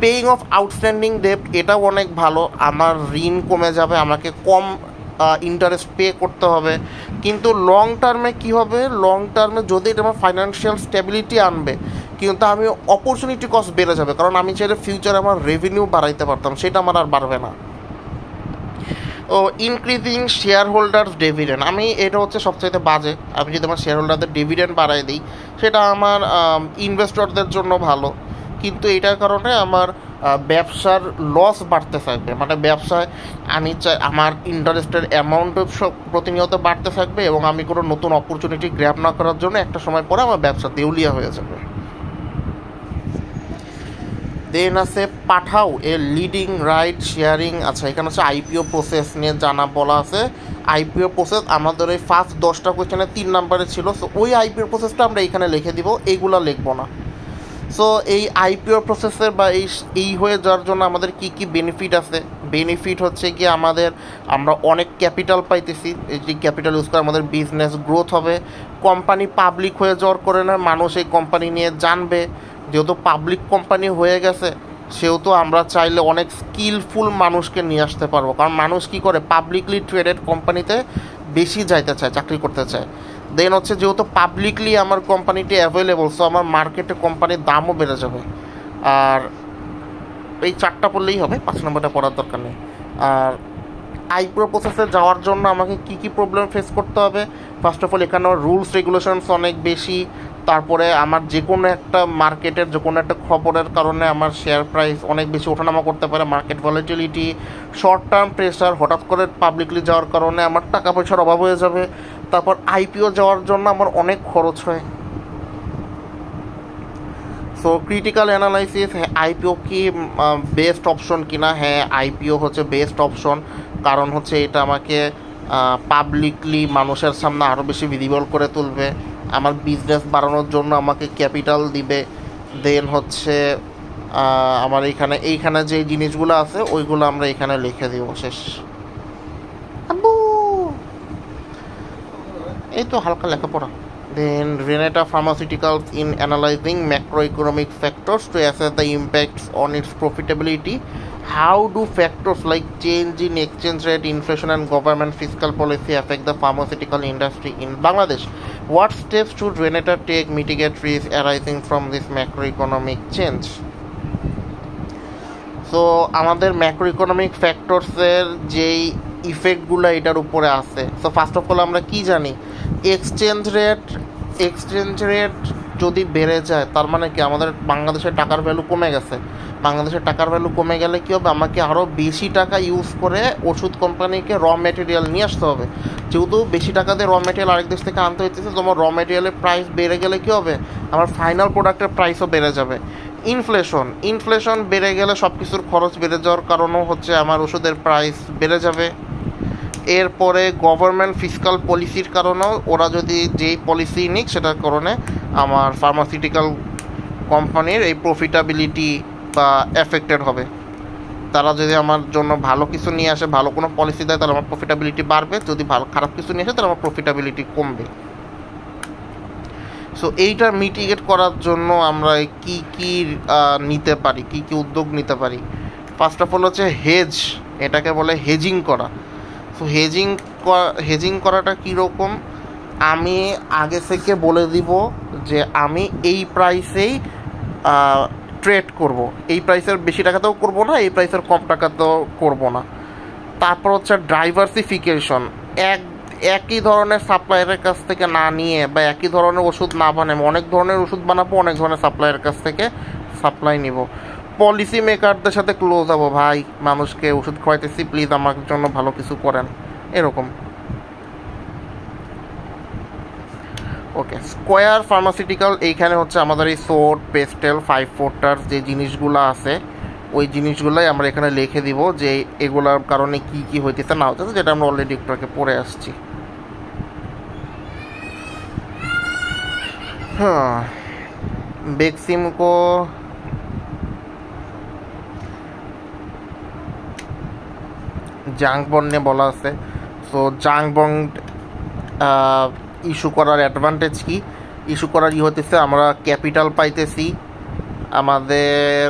পেইং অফ আউটস্ট্যান্ডিং ডেপ্ট, এটাও অনেক ভালো, আমার ঋণ কমে যাবে, আমাকে কম ইন্টারেস্ট পে করতে হবে। কিন্তু লং টার্মে কী হবে? লং টার্মে যদি এটা আমার ফাইন্যান্সিয়াল স্টেবিলিটি আনবে, কিন্তু আমি অপরচুনিটি কস্ট বেড়ে যাবে, কারণ আমি চাইলে ফিউচারে আমার রেভিনিউ বাড়াইতে পারতাম, সেটা আমার আর বাড়বে না। ও ইনক্রিজিং শেয়ার হোল্ডার্স ডিভিডেন্ড, এটা হচ্ছে সবচাইতে বাজে। আমি যদি আমার শেয়ার হোল্ডারদের ডিভিডেন্ড বাড়াই দিই সেটা আমার ইনভেস্টরদের জন্য ভালো, কিন্তু এটার কারণে আমার ব্যবসার লস বাড়তে থাকবে। মানে ব্যবসায় আমি চাই আমার ইন্টারেস্টের অ্যামাউন্ট সব প্রতিনিয়ত বাড়তে থাকবে, এবং আমি কোনো নতুন অপরচুনিটি গ্র্যাব না করার জন্য একটা সময় পরে আমার ব্যবসা দেউলিয়া হয়ে যাবে। দেন আছে পাঠাও এ লিডিং রাইড শেয়ারিং। আচ্ছা, এখানে হচ্ছে আইপিও প্রসেস নিয়ে জানা বলা আছে। আইপিও প্রসেস আমাদের ওই ফার্স্ট 10টা কোয়েশ্চেনে 3 নম্বরে ছিল, সো ওই আইপিও প্রসেসটা আমরা এখানে লিখে দিব, এইগুলো লিখবো না। সো এই আইপিও প্রসেসের বা এই হয়ে যাওয়ার জন্য আমাদের কি কি বেনিফিট আছে? বেনিফিট হচ্ছে কি আমরা অনেক ক্যাপিটাল পাইতেছি, এই যে ক্যাপিটাল ইউজ করে আমাদের বিজনেস গ্রোথ হবে। কোম্পানি পাবলিক হয়ে যাওয়ার কারণে মানুষ এই কোম্পানি নিয়ে জানবে, যেহেতু পাবলিক কোম্পানি হয়ে গেছে সেহেতু আমরা চাইলে অনেক স্কিলফুল মানুষকে নিয়ে আসতে পারবো, কারণ মানুষ কি করে? পাবলিকলি ট্রেডেড কোম্পানিতে বেশি যাইতে চায়, চাকরি করতে চায়। দেন হচ্ছে যেহেতু পাবলিকলি আমার কোম্পানিটি অ্যাভেলেবল, সো আমার মার্কেটে কোম্পানির দামও বেড়ে যাবে। আর এই 4টা পড়লেই হবে, 5 নম্বরটা পড়ার দরকার নেই। আর আইপিও প্রসেসে যাওয়ার জন্য আমাকে কি কি প্রবলেম ফেস করতে হবে? ফার্স্ট অফ অল, এখানে রুলস রেগুলেশনস অনেক বেশি। তারপরে আমার যে কোনো একটা মার্কেটের যে কোনো একটা খবরের কারণে আমার শেয়ার প্রাইস অনেক বেশি ওঠানামা করতে পারে, market volatility, short term pressure, হঠাৎ করে পাবলিকলি যাওয়ার কারণে আমার টাকা পয়সার অভাব হয়ে যাবে। তারপর আইপিও যাওয়ার জন্য আমার অনেক খরচ হয়। সো ক্রিটিক্যাল অ্যানালাইসিস, আইপিও কি বেস্ট অপশন কিনা? হ্যাঁ, আইপিও হচ্ছে বেস্ট অপশন, কারণ হচ্ছে এটা আমাকে পাবলিকলি মানুষের সামনে আরও বেশি ভিজিবল করে তুলবে, আমার বিজনেস বাড়ানোর জন্য আমাকে ক্যাপিটাল দিবে। দেন হচ্ছে আমার এইখানে যে জিনিসগুলো আছে ওইগুলো আমরা এখানে লিখে দিব। শেষ। এই তো হালকা লেখাপড়া। Then Renata Pharmaceuticals in analyzing macroeconomic factors to assess the impacts on its profitability. How do factors like change in exchange rate, inflation, and government fiscal policy affect the pharmaceutical industry in Bangladesh? What steps should Renata take mitigate risks arising from this macroeconomic change? So আমাদের macro economic ফ্যাক্টরসের যেই ইফেক্টগুলো এটার উপরে আছে, so first of all আমরা কি জানি, exchange rate যদি বেড়ে যায় তার মানে কি আমাদের বাংলাদেশের টাকার ভ্যালু কমে গেছে। বাংলাদেশের টাকার ভ্যালু কমে গেলে কী হবে, আমাকে আরও বেশি টাকা ইউজ করে ওষুধ কোম্পানিকে র মেটেরিয়াল নিয়ে আসতে হবে। যেহেতু বেশি টাকা দিয়ে র মেটেরিয়াল আরেক দেশ থেকে আনতে হইতেছে, তোমার র মেটেরিয়ালের প্রাইস বেড়ে গেলে কী হবে, আমার ফাইনাল প্রোডাক্টের প্রাইসও বেড়ে যাবে। ইনফ্লেশন বেড়ে গেলে সব কিছুর খরচ বেড়ে যাওয়ার কারণও হচ্ছে আমার ওষুধের প্রাইস বেড়ে যাবে। এরপরে গভর্নমেন্ট ফিসকাল পলিসির কারণেও ওরা যদি যেই পলিসি নিক সেটার কারণে আমার ফার্মাসিউটিক্যাল কোম্পানির এই প্রফিটাবিলিটি বা এফেক্টেড হবে। তারা যদি আমার জন্য ভালো কিছু নিয়ে আসে, ভালো কোনো পলিসি দেয়, তাহলে আমার প্রফিটাবিলিটি বাড়বে। যদি ভালো খারাপ কিছু নিয়ে আসে তাহলে আমার প্রফিটাবিলিটি কমবে। সো এইটা মিটিগেট করার জন্য আমরা কি কি নিতে পারি, কি কি উদ্যোগ নিতে পারি? ফার্স্ট অফ অল হচ্ছে হেজ, এটাকে বলে হেজিং করা। সো হেজিং করাটা কীরকম, আমি আগে থেকে বলে দিব যে আমি এই প্রাইসেই ট্রেড করব, এই প্রাইসের বেশি টাকাতেও করব না, এই প্রাইসের কম টাকাতেও করব না। তারপর হচ্ছে ডাইভার্সিফিকেশন, একই ধরনের সাপ্লায়ারের কাছ থেকে না নিয়ে বা একই ধরনের ওষুধ না বানাবো, অনেক ধরনের ওষুধ বানাবো, অনেক ধরনের সাপ্লায়ারের কাছ থেকে সাপ্লাই নিব। পলিসি মেকারদের সাথে ক্লোজ হবো, ভাই মানুষকে ওষুধ খাওয়াইতেছি, প্লিজ আমার জন্য ভালো কিছু করেন, এরকম। ওকে, স্কোয়ার ফার্মাসিউটিক্যাল, এইখানে হচ্ছে আমাদের এই সোট, পেস্টেল, 5-4টার যে জিনিসগুলো আছে ওই জিনিসগুলোই আমরা এখানে লিখে দিব যে এগুলোর কারণে কি কি হইতেছে না হইতেছে, যেটা আমরা অলরেডি একটু আগে পড়ে আসছি। হ্যাঁ, বেক্সিমকো জাঙ্ক বন্ড নিয়ে বলা আছে। সো জাঙ্ক বন্ড ইস্যু করার অ্যাডভান্টেজ কি, ইস্যু করার হতেছে আমরা ক্যাপিটাল পাইতেছি, আমাদের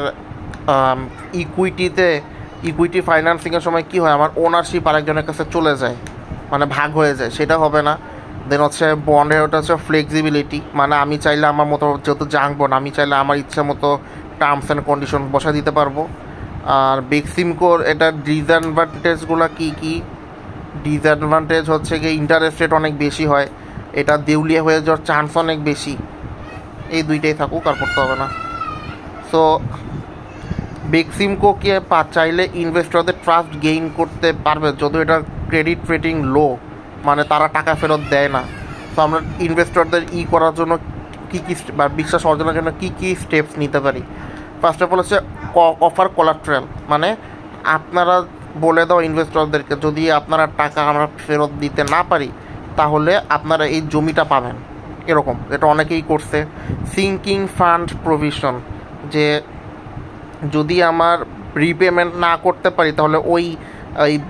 ইকুইটি ফাইন্যান্সিংয়ের সময় কি হয়, আমার ওনারশিপ আরেকজনের কাছে চলে যায়, মানে ভাগ হয়ে যায়, সেটা হবে না। দেন হচ্ছে বন্ডের ওটা হচ্ছে ফ্লেক্সিবিলিটি, মানে আমি চাইলে আমার মতো, যেহেতু জাঙ্ক বন্ড, আমি চাইলে আমার ইচ্ছা মতো টার্মস অ্যান্ড কন্ডিশন বসা দিতে পারবো। আর বেক্সিমকোর এটা ডিসঅ্যাডভান্টেজগুলো কি কি, ডিসঅ্যাডভান্টেজ হচ্ছে কি ইন্টারেস্ট রেট অনেক বেশি হয়, এটা দেউলিয়া হয়ে যাওয়ার চান্স অনেক বেশি। এই দুইটাই থাকুক, আর পড়তে হবে না। সো বেক্সিমকোকে চাইলে ইনভেস্টরদের ট্রাস্ট গেইন করতে পারবে, যদিও এটা ক্রেডিট রেটিং লো, মানে তারা টাকা ফেরত দেয় না। তো আমরা ইনভেস্টরদের করার জন্য কী কী বা বিশ্বাস অর্জনের জন্য কী কী স্টেপস নিতে পারি? ফার্স্ট অফ অল হচ্ছে অফার কোলাট্রাল, মানে আপনারা বলে দাও ইনভেস্টরদেরকে যদি আপনারা টাকা আমরা ফেরত দিতে না পারি তাহলে আপনারা এই জমিটা পাবেন, এরকম। এটা অনেকেই করছে। সিঙ্কিং ফান্ড প্রভিশন, যে যদি আমার রিপেমেন্ট না করতে পারি তাহলে ওই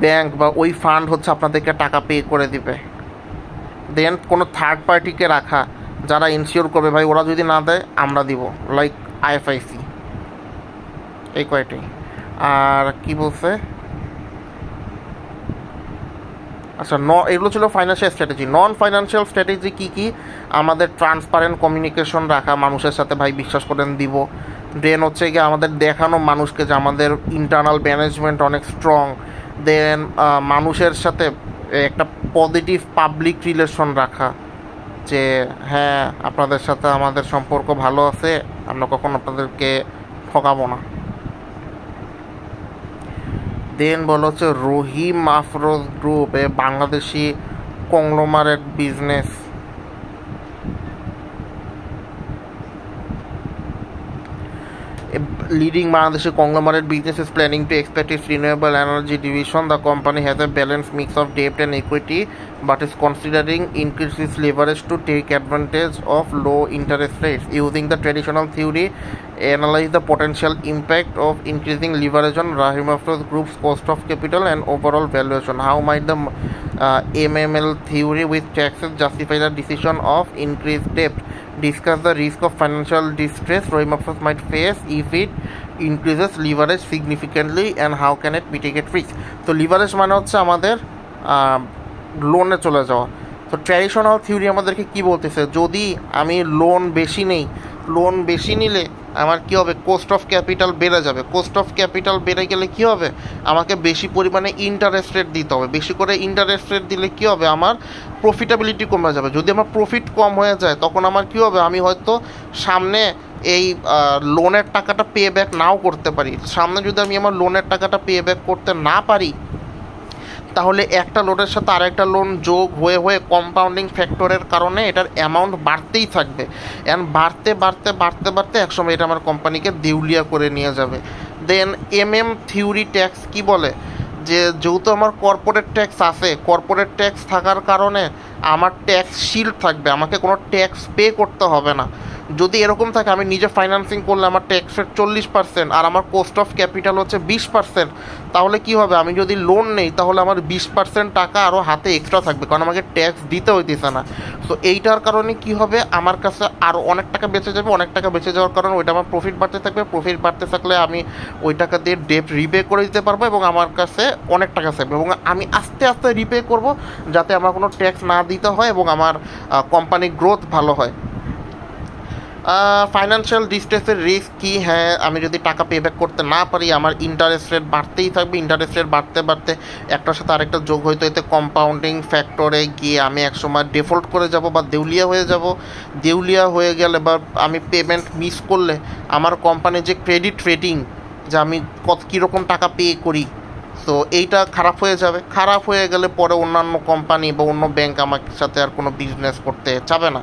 ব্যাংক বা ওই ফান্ড হচ্ছে আপনাদেরকে টাকা পে করে দিবে। দেন কোনো থার্ড পার্টিকে রাখা, যারা ইনশিওর করবে, ভাই ওরা যদি না দেয় আমরা দিব, লাইক আইএফআইসি, এই কয়টি। আর কি বলছে, আচ্ছা এগুলো ছিল ফাইন্যান্সিয়াল স্ট্র্যাটেজি। নন ফাইন্যান্সিয়াল স্ট্র্যাটেজি কী কী, আমাদের ট্রান্সপারেন্ট কমিউনিকেশন রাখা, মানুষের সাথে ভাই বিশ্বাস করেন দিব। দেন হচ্ছে গিয়ে আমাদের দেখানো মানুষকে যে আমাদের ইন্টারনাল ম্যানেজমেন্ট অনেক স্ট্রং। দেন মানুষের সাথে একটা পজিটিভ পাবলিক রিলেশন রাখা, যে হ্যাঁ আপনাদের সাথে আমাদের সম্পর্ক ভালো আছে, আমরা কখনো আপনাদেরকে ঠকাবো না। দেন বলা হচ্ছে Rahim Afroz group, a Bangladeshi conglomerate business. leading Bangladeshi conglomerate business is planning to expand its renewable energy division. The company has a balanced mix of debt and equity, but is considering increasing its leverage to take advantage of low interest rates. Using the traditional theory, analyze the potential impact of increasing leverage on Rahim Afroz Group's cost of capital and overall valuation. How might the MML theory with taxes justify the decision of increased debt? Discuss the risk of financial distress Rahim Afroz might face if it increases leverage significantly, and how can it mitigate risk. So leverage মানে হচ্ছে আমাদের লোনে চলে যাওয়া। তো traditional theory আমাদেরকে কি বলতেছে, যদি আমি লোন বেশি নিলে আমার কী হবে, কোস্ট অফ ক্যাপিটাল বেড়ে যাবে। কোস্ট অফ ক্যাপিটাল বেড়ে গেলে কী হবে, আমাকে বেশি পরিমাণে ইন্টারেস্ট রেট দিতে হবে। বেশি করে ইন্টারেস্ট রেট দিলে কী হবে, আমার প্রফিটেবিলিটি কমে যাবে। যদি আমার প্রফিট কম হয়ে যায় তখন আমার কী হবে, আমি হয়তো সামনে এই লোনের টাকাটা পে ব্যাক নাও করতে পারি। সামনে যদি আমি আমার লোনের টাকাটা পে ব্যাক করতে না পারি, তাহলে একটা লোনের সাথে আরেকটা লোন যোগ হয়ে কম্পাউন্ডিং ফ্যাক্টরের কারণে এটার অ্যামাউন্ট বাড়তেই থাকবে। অ্যান্ড বাড়তে একসময় এটা আমার কোম্পানিকে দেউলিয়া করে নিয়ে যাবে। দেন থিওরি ট্যাক্স কি বলে, যে যেহেতু আমার কর্পোরেট ট্যাক্স আছে, কর্পোরেট ট্যাক্স থাকার কারণে আমার ট্যাক্স শিল্ড থাকবে, আমাকে কোনো ট্যাক্স পে করতে হবে না। যদি এরকম থাকে, আমি নিজে ফাইন্যান্সিং করলে আমার ট্যাক্সের 40% আর আমার কোস্ট অফ ক্যাপিটাল হচ্ছে 20%, তাহলে কি হবে, আমি যদি লোন নেই তাহলে আমার 20% টাকা আরও হাতে এক্সট্রা থাকবে, কারণ আমাকে ট্যাক্স দিতে হইতেছে না। সো এইটার কারণে কি হবে, আমার কাছে আরও অনেক টাকা বেঁচে যাবে। অনেক টাকা বেঁচে যাওয়ার কারণে ওইটা আমার প্রফিট বাড়তে থাকবে। প্রফিট বাড়তে থাকলে আমি ওই টাকা দিয়ে ডেট রিপে করে দিতে পারবো এবং আমার কাছে অনেক টাকা থাকবে, এবং আমি আস্তে আস্তে রিপে করব যাতে আমার কোনো ট্যাক্স না দিতে হয় এবং আমার কোম্পানির গ্রোথ ভালো হয়। ফাইন্যান্সিয়াল ডিস্ট্রেসের রিস্ক কী, হ্যাঁ, আমি যদি টাকা পে ব্যাক করতে না পারি আমার ইন্টারেস্ট রেট বাড়তেই থাকবে। ইন্টারেস্ট রেট বাড়তে একটার সাথে আরেকটা যোগ হইতে কম্পাউন্ডিং ফ্যাক্টরে গিয়ে আমি একসময় ডিফল্ট করে যাব বা দেউলিয়া হয়ে যাব। দেউলিয়া হয়ে গেলে বা আমি পেমেন্ট মিস করলে আমার কোম্পানির যে ক্রেডিট রেটিং, যে আমি কীরকম টাকা পে করি, তো এইটা খারাপ হয়ে যাবে। খারাপ হয়ে গেলে পরে অন্যান্য কোম্পানি বা অন্য ব্যাংক আমার সাথে আর কোনো বিজনেস করতে চাবে না।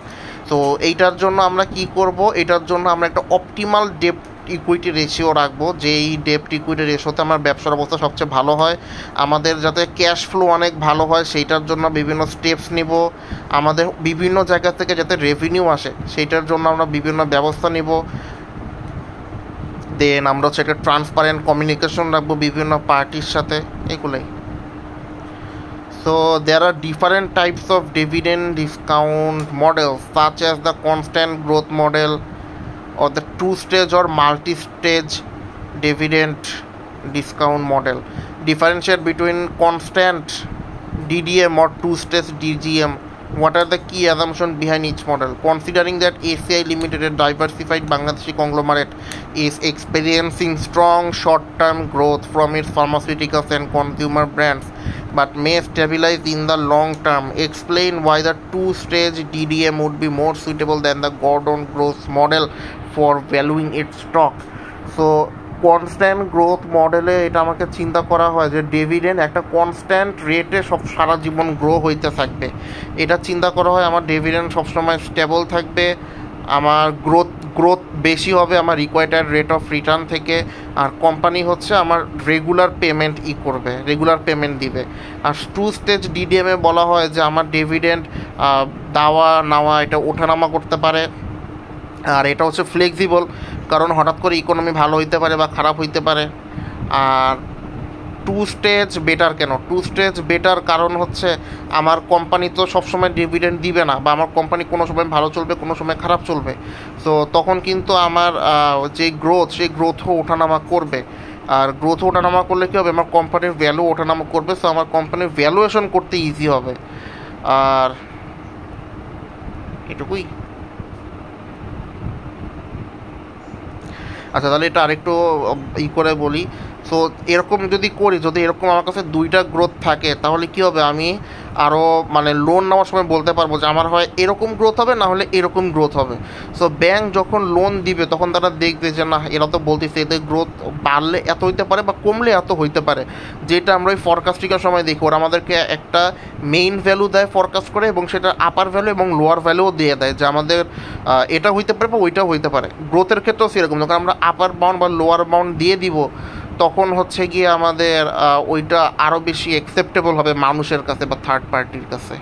তো এইটার জন্য আমরা কি করব, এটার জন্য আমরা একটা অপটিমাল ডেপ্ট ইকুইটি রেশিও রাখবো, যে এই ডেপ্ট ইকুইটি রেশিওতে আমার ব্যবসার অবস্থা সবচেয়ে ভালো হয়, আমাদের যাতে ক্যাশ ফ্লো অনেক ভালো হয় সেইটার জন্য বিভিন্ন স্টেপস নিব। আমাদের বিভিন্ন জায়গা থেকে যাতে রেভিনিউ আসে সেইটার জন্য আমরা বিভিন্ন ব্যবস্থা নিব। দেন আমরা হচ্ছে একটা ট্রান্সপারেন্ট কমিউনিকেশন রাখবো বিভিন্ন পার্টির সাথে, এগুলোই। So there are different types of dividend discount models such as the constant growth model or the two-stage or multi-stage dividend discount model. Differentiate between constant DDM or two-stage DGM. What are the key assumptions behind each model? Considering that ACI Limited, a diversified Bangladeshi conglomerate, is experiencing strong short-term growth from its pharmaceuticals and consumer brands, but may stabilize in the long term. Explain why the two-stage DDM would be more suitable than the Gordon Growth model for valuing its stock. So constant growth মডেলে এটা আমাকে চিন্তা করা হয় যে dividend একটা constant রেটে সব সারা জীবন গ্রো হইতে থাকবে। এটা চিন্তা করা হয় আমার ডিভিডেন্ড সবসময় স্টেবল থাকবে, আমার গ্রোথ বেশি হবে আমার রিকোয়ার্ড রেট অফ রিটার্ন থেকে, আর কোম্পানি হচ্ছে আমার রেগুলার পেমেন্ট দিবে। আর টু স্টেজ ডিডিএমে বলা হয় যে আমার ডিভিডেন্ড দেওয়া নেওয়া এটা ওঠানামা করতে পারে, আর এটা হচ্ছে ফ্লেক্সিবল, কারণ হঠাৎ করে ইকোনমি ভালো হইতে পারে বা খারাপ হইতে পারে। আর টু স্টেজ বেটার কেন, টু স্টেজ বেটার কারণ হচ্ছে আমার কোম্পানি তো সবসময় ডিভিডেন্ড দিবে না, বা আমার কোম্পানি কোনো সময় ভালো চলবে কোনো সময় খারাপ চলবে। তো তখন কিন্তু আমার যে সেই গ্রোথও ওঠানামা করবে, আর গ্রোথ ওঠানামা করলে কী হবে, আমার কোম্পানির ভ্যালু ওঠানামা করবে। সো আমার কোম্পানির ভ্যালুয়েশন করতে ইজি হবে। আর এটুকুই। আচ্ছা, তাহলে এটা আরেকটু করে বলি সো এরকম যদি করি, যদি এরকম আমার কাছে দুইটা গ্রোথ থাকে, তাহলে কী হবে, আমি আরও মানে লোন নেওয়ার সময় বলতে পারবো যে আমার হয় এরকম গ্রোথ হবে, না হলে এরকম গ্রোথ হবে। সো ব্যাংক যখন লোন দিবে তখন তারা দেখবে যে না, এরা তো বলতেছে এদের গ্রোথ বাড়লে এত হইতে পারে বা কমলে এত হইতে পারে, যেটা আমরা ওই ফরকাস্টিংয়ের সময় দেখি। ওরা আমাদেরকে একটা মেইন ভ্যালু দেয় ফরকাস্ট করে, এবং সেটা আপার ভ্যালু এবং লোয়ার ভ্যালুও দিয়ে দেয় যে আমাদের এটা হইতে পারে বা ওইটাও হইতে পারে। গ্রোথের ক্ষেত্রেও সেরকম, যখন আমরা আপার বাউন্ড বা লোয়ার বাউন্ড দিয়ে দিব, তখন হচ্ছে গিয়ে আমাদের ওইটা আরও বেশি অ্যাকসেপ্টেবল হবে মানুষের কাছে বা থার্ড পার্টির কাছে।